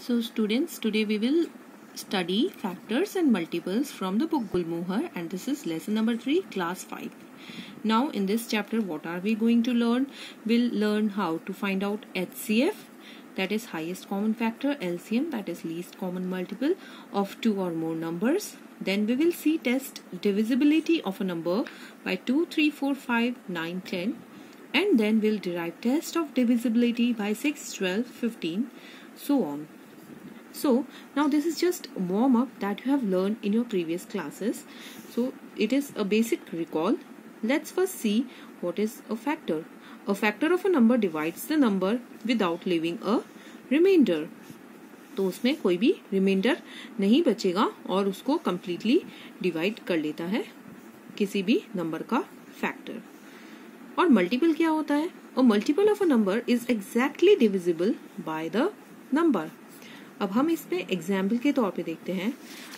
So students, today we will study factors and multiples from the book Gulmohar, and this is lesson number 3, class 5. Now in this chapter what are we going to learn? We'll learn how to find out HCF, that is highest common factor, LCM, that is least common multiple of two or more numbers. Then we will see test divisibility of a number by 2, 3, 4, 5, 9, 10, and then we'll derive test of divisibility by 6, 12, 15, so on. So now this is just a warm up that you have learned in your previous classes. So it is a basic recall. Let's first see what is a factor. A factor of a number divides the number without leaving a remainder. तो उसमें कोई भी reminder नहीं बचेगा और उसको completely divide कर लेता है किसी भी नंबर का फैक्टर. और मल्टीपल क्या होता है? A multiple of a number is exactly divisible by the number. अब हम इसमें एग्जाम्पल के तौर पे देखते हैं.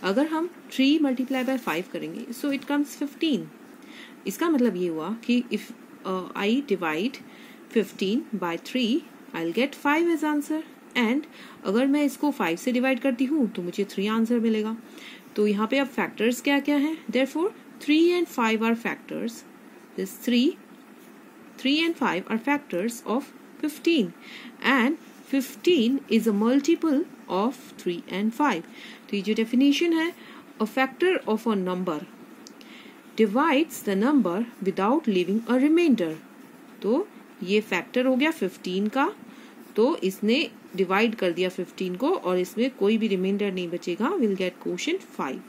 अगर हम 3 मल्टीप्लाई बाय 5 करेंगे सो इट कम्स 15. इसका मतलब ये हुआ कि if I divide 15 by 3 I will get 5 as answer. And अगर मैं इसको 5 से डिवाइड करती हूँ तो मुझे 3 आंसर मिलेगा. तो यहाँ पे अब फैक्टर्स क्या क्या हैं? Therefore 3 and 5 are factors. This 3 and 5 are factors of 15 and 15 is a multiple of 3 and 5. तो ये जो definition है, a factor of a number divides the number without leaving a remainder. तो ये factor हो गया 15 का, तो इसने divide कर दिया 15 को और इसमें कोई भी remainder नहीं बचेगा. We'll get quotient 5.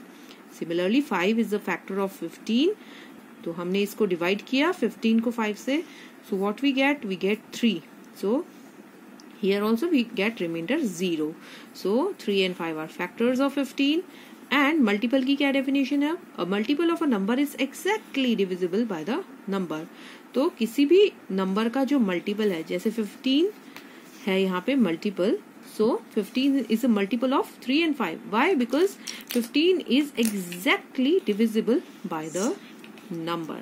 Similarly 5 is the factor of 15. तो हमने इसको divide किया 15 को 5 से. So what we get? We get 3. So here also we get remainder 0. So 3 and 5 are factors of 15. And multiple की क्या definition है? A multiple of a number is exactly divisible by the number. तो किसी भी number का जो multiple है, जैसे 15 है यहाँ पे multiple. So 15 is a multiple of 3 and 5. Why? Because 15 is exactly divisible by the number.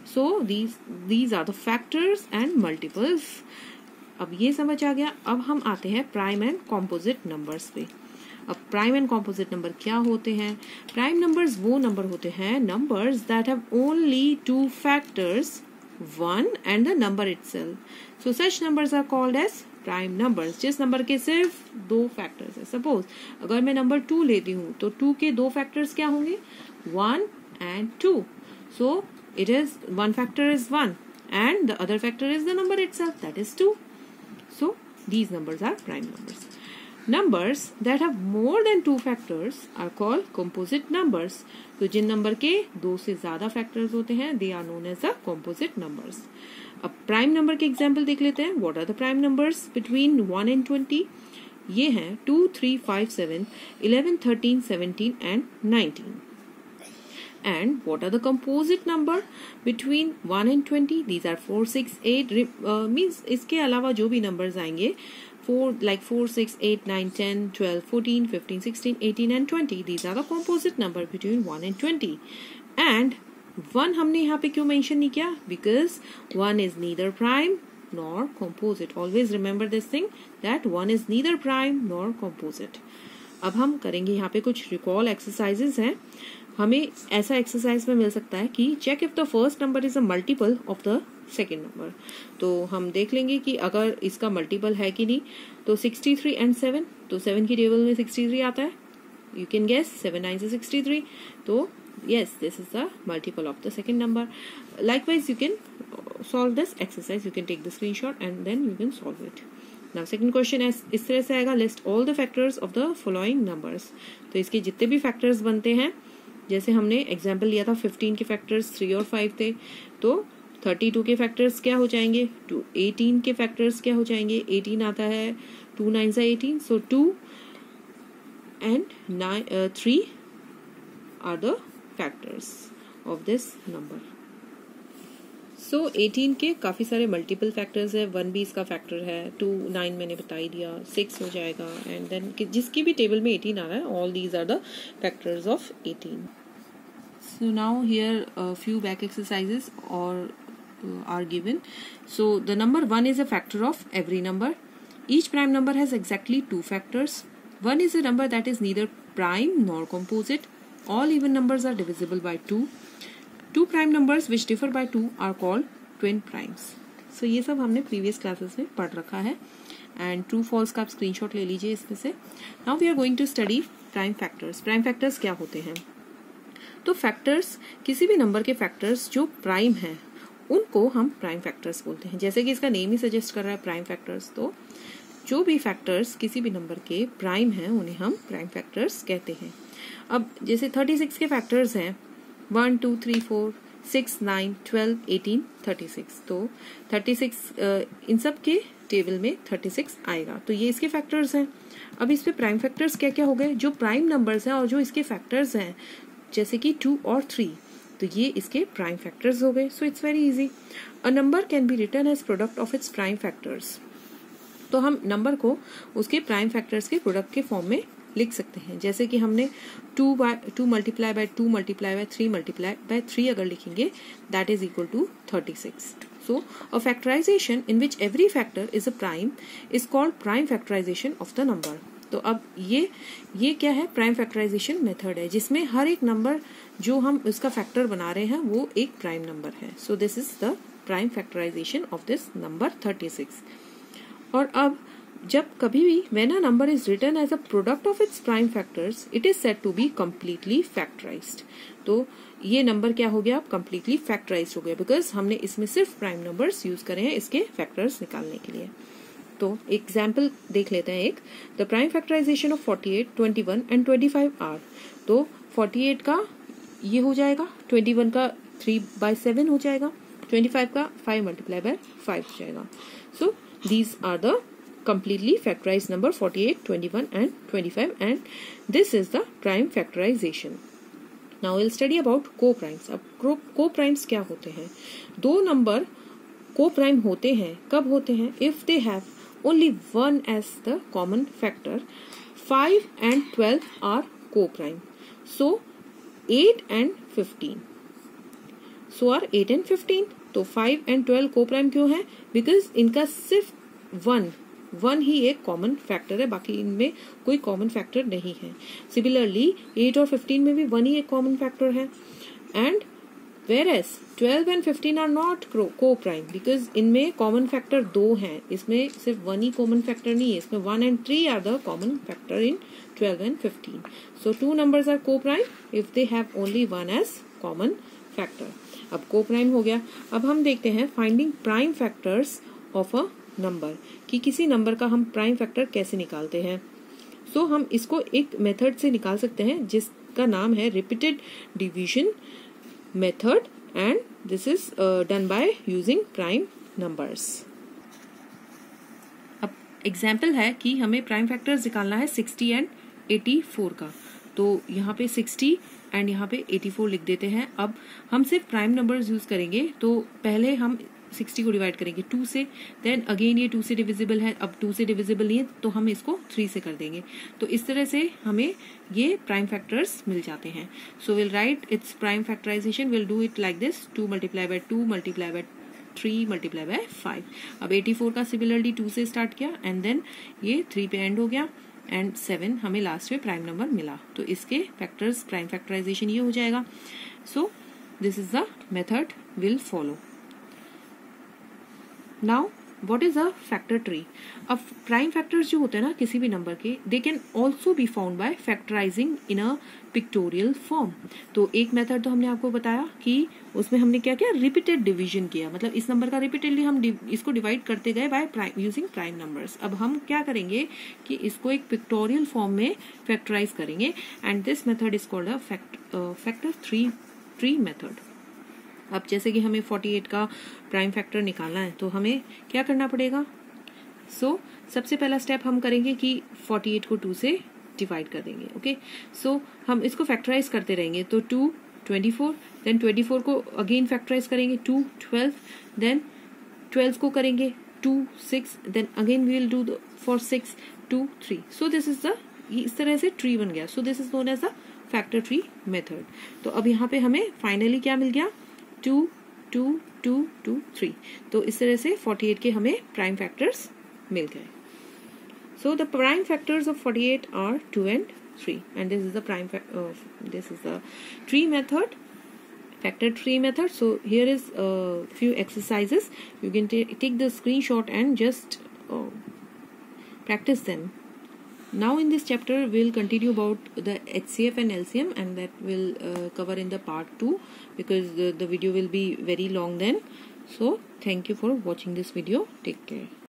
So these are the factors and multiples. अब ये समझ आ गया. अब हम आते हैं प्राइम एंड कॉम्पोजिट नंबर्स पे. अब प्राइम एंड कॉम्पोजिट नंबर क्या होते हैं? प्राइम नंबर्स वो नंबर होते हैं numbers that have only 2 factors, 1 and the number itself. So such numbers are called as prime numbers. जिस नंबर के सिर्फ 2 फैक्टर्स है. सपोज अगर मैं नंबर 2 लेती हूँ तो 2 के 2 फैक्टर्स क्या होंगे? 1 and 2. So it is one factor is 1 and the other factor is the number itself, that is 2. So these numbers are prime numbers. Numbers that have more than 2 factors are called composite numbers. तो जिन number के 2 से ज्यादा factors होते हैं they are known as the composite numbers. अब prime number के example देख लेते हैं. What are the prime numbers between 1 and 20? ये हैं 2, 3, 5, 7, 11, 13, 17 and 19. And what are the composite number between 1 and 20? These are 4, 6, 8. Means इसके अलावा जो भी numbers आएंगे 4, 6, 8, 9, 10, 12, 14, 15, 16, 18 and 20. These are the composite number between 1 and 20. And 1 हमने यहाँ पे क्यों mention नहीं किया? Because 1 is neither prime nor composite. Always remember this thing that 1 is neither prime nor composite. अब हम करेंगे यहाँ पे कुछ recall exercises हैं. हमें ऐसा एक्सरसाइज में मिल सकता है कि check if the first number is a multiple of the second number. तो हम देख लेंगे कि अगर इसका मल्टीपल है कि नहीं. तो 63 and 7, तो 7 की टेबल में 63 आता है. यू कैन गेस 7 9 से 63. तो yes, this is the multiple of the second number. Likewise you can solve this exercise. You can take the screenshot and then you can solve it. Now second question इस तरह से आएगा. List all the factors of the following numbers. तो इसके जितने भी factors बनते हैं, जैसे हमने एग्जाम्पल लिया था 15 के फैक्टर्स 3 और 5 थे, तो 32 के फैक्टर्स क्या हो जाएंगे? 18 के फैक्टर्स क्या हो जाएंगे? 18 आता है 2 9 से 18. सो 2 and 3 are the factors of this number. सो 18 के काफ़ी सारे मल्टीपल फैक्टर्स है. 1 भी इसका फैक्टर है. 2 9 मैंने बता ही दिया. 6 हो जाएगा. एंड देन जिसकी भी टेबल में 18 आ रहा है, all these are the factors of 18. So now here few back exercises और are given. So the number 1 is a factor of every number. Each prime number has exactly 2 factors. 1 is a number that is neither prime nor composite. All even numbers are divisible by 2. Two prime numbers which differ by 2 are called twin primes. So ये सब हमने previous classes में पढ़ रखा है. And true false का आप screenshot ले लीजिए इसमें से. Now we are going to study prime factors. Prime factors क्या होते हैं? तो फैक्टर्स, किसी भी नंबर के फैक्टर्स जो प्राइम हैं उनको हम प्राइम फैक्टर्स बोलते हैं. जैसे कि इसका नेम ही सजेस्ट कर रहा है प्राइम फैक्टर्स, तो जो भी फैक्टर्स किसी भी नंबर के प्राइम हैं उन्हें हम प्राइम फैक्टर्स कहते हैं. अब जैसे 36 के फैक्टर्स हैं 1 2 3 4 6 9 12 18 36. तो 36 इन सब के टेबल में 36 आएगा, तो ये इसके फैक्टर्स हैं. अब इस पे प्राइम फैक्टर्स क्या क्या हो गए? जो प्राइम नंबर्स हैं और जो इसके फैक्टर्स हैं जैसे कि 2 और 3, तो ये इसके प्राइम फैक्टर्स हो गए. So it's very easy. A number can be written as product of its prime factors. तो हम नंबर को उसके प्राइम फैक्टर्स के प्रोडक्ट के फॉर्म में लिख सकते हैं. जैसे कि हमने 2 multiply by 2 multiply by 3 multiply by 3 अगर लिखेंगे, that is equal to 36. So a factorization in which every factor is a prime is called prime factorization of the number. तो अब ये क्या है? प्राइम फैक्टराइजेशन मेथड है जिसमें हर एक नंबर जो हम उसका फैक्टर बना रहे हैं वो एक प्राइम नंबर है. So this is the prime factorization of this number 36. और अब जब कभी भी when a number is written as a product of its prime factors, it is said to be completely factorized. तो ये नंबर क्या हो गया? अब completely factorized हो गया, बिकॉज हमने इसमें सिर्फ प्राइम नंबर्स यूज करे हैं इसके फैक्टर्स निकालने के लिए. तो एग्जाम्पल देख लेते हैं एक. The prime factorization of 48, 21 and 25 are. तो 48 का ये हो जाएगा, 21 का 3/7 हो जाएगा, 25 का 5 मल्टीप्लाई बाय 5 हो जाएगा. So these are the completely factorized number 48, 21 and 25, and this is the prime factorization. Now we'll study about co-primes. अब co-primes क्या होते हैं? दो नंबर co-prime होते हैं. कब होते हैं? If they have only one as the common factor. 5 and 12 are co-prime. So 8 and 15. So are 8 and 15. तो 5 and 12 co-prime क्यों है? Because इनका सिर्फ वन ही एक कॉमन फैक्टर है, बाकी इनमें कोई कॉमन फैक्टर नहीं है. सिमिलरली 8 और 15 में भी 1 ही एक कॉमन फैक्टर है. And whereas 12 and 15 are not co-prime because इनमें कॉमन फैक्टर 2 हैं. इसमें सिर्फ 1 ही कॉमन फैक्टर नहीं है, इसमें 1 and 3 are the common factor in 12 and 15. So two numbers are co-prime if they have only one as common factor. अब co-prime हो गया. अब हम देखते हैं finding prime factors of a number, कि किसी नंबर का हम प्राइम फैक्टर कैसे निकालते हैं. सो हम इसको एक मेथड से निकाल सकते हैं जिसका नाम है repeated division method, and this is done by using prime numbers. अब एग्जाम्पल है कि हमें प्राइम फैक्टर्स निकालना है 60 एंड 84 का. तो यहाँ पे 60 एंड यहाँ पे 84 लिख देते हैं. अब हम सिर्फ प्राइम नंबर्स यूज करेंगे, तो पहले हम 60 को डिवाइड करेंगे 2 से, देन अगेन ये 2 से डिविजिबल है. अब 2 से डिविजिबल नहीं है तो हम इसको 3 से कर देंगे. तो इस तरह से हमें ये प्राइम फैक्टर्स मिल जाते हैं. So will write its prime factorization, will do it like this. 2 multiply by 2 multiply by 3 multiply by 5. अब 84 का सिमिलरली 2 से स्टार्ट किया एंड देन ये 3 पे एंड हो गया एंड 7 हमें लास्ट में प्राइम नंबर मिला. तो इसके फैक्टर्स प्राइम फैक्टराइजेशन ये हो जाएगा. सो this is the method will follow. Now what is a factor tree? अब प्राइम फैक्टर्स जो होते हैं ना किसी भी नंबर के, they can also be found by factorising in a pictorial form. तो एक मेथड तो हमने आपको बताया कि उसमें हमने क्या किया, रिपीटेड डिवीजन किया. मतलब इस नंबर का रिपीटेडली हम इसको डिवाइड करते गए बाय यूजिंग प्राइम नंबर्स. अब हम क्या करेंगे कि इसको एक पिक्टोरियल फॉर्म में फैक्टराइज करेंगे, and this method is called a factor tree method. अब जैसे कि हमें 48 का प्राइम फैक्टर निकालना है, तो हमें क्या करना पड़ेगा. सो सबसे पहला स्टेप हम करेंगे कि 48 को 2 से डिवाइड कर देंगे. ओके, सो हम इसको फैक्टराइज करते रहेंगे. तो 2 24, देन 24 को अगेन फैक्टराइज करेंगे 2 12, देन 12 को करेंगे 2 6, then again we will do for 6 2 3. So this is the, इस तरह से ट्री बन गया. So this is known as the factor tree method. तो अब यहाँ पे हमें फाइनली क्या मिल गया, 2 2 2 2 3. तो इस तरह से 48 के हमें प्राइम फैक्टर्स मिल गए. So the prime factors of 48 are 2 and 3, and this is the this is the tree method, factor tree method. So here is a few exercises. You can take the screenshot and just practice them. Now in this chapter we'll continue about the HCF and LCM, and that will cover in the part 2, because the video will be very long then. So thank you for watching this video. Take care.